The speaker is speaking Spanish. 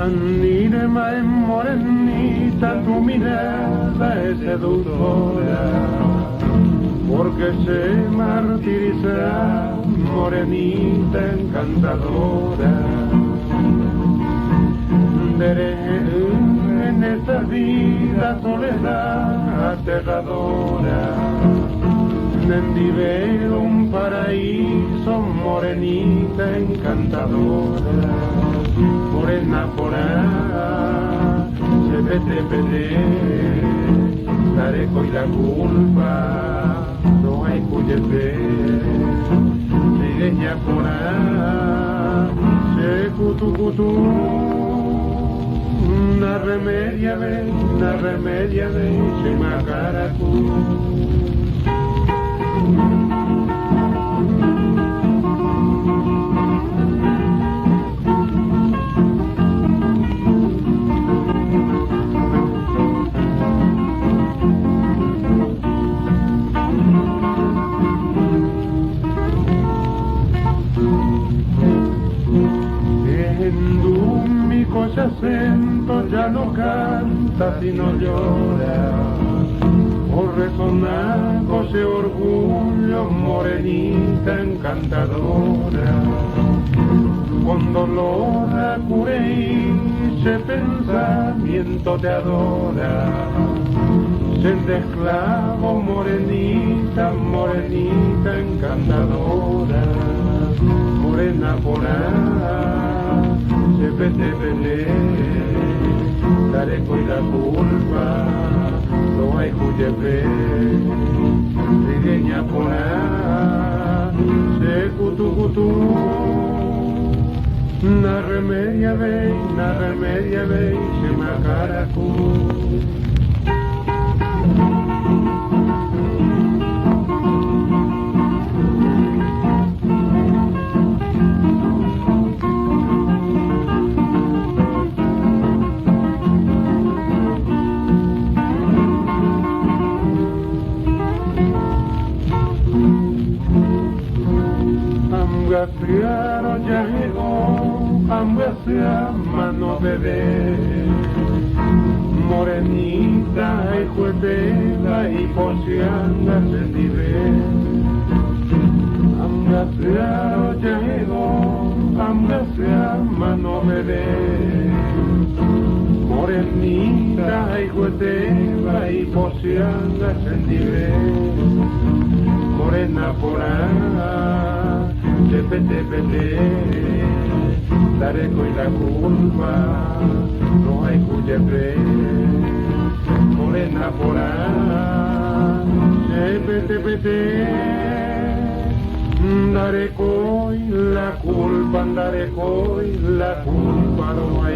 Anírema en morenita, tu mirada es seductora, porque se martiriza, morenita encantadora. En esta vida soledad aterradora, vive un paraíso, morenita encantadora. Morena porá, se pete, tareco y la culpa, no hay cuyete. Trigueña porá, se cutu, una remedia ve, se macaracu. En mi cosa acento ya no canta sino llora, por resonar ese orgullo, morenita encantadora. Con dolor acude ese pensamiento te adora, siente esclavo, morenita encantadora. Morena porá, se pete, tareco y la culpa, no hay cuyepe. Trigueña porá, se cutu, na remedia ve, se macaracu. Amgaciaro ya llegó, amgacia mano bebé, morenita y juetela y posianga se vive. Amgaciaro ya llegó, amgacia mano bebé, morenita y juetela y posianga se vive. Morena porá, se pete, tareco y la culpa, no hay cuyepe. Morena porá, se pete, tareco y la culpa, no hay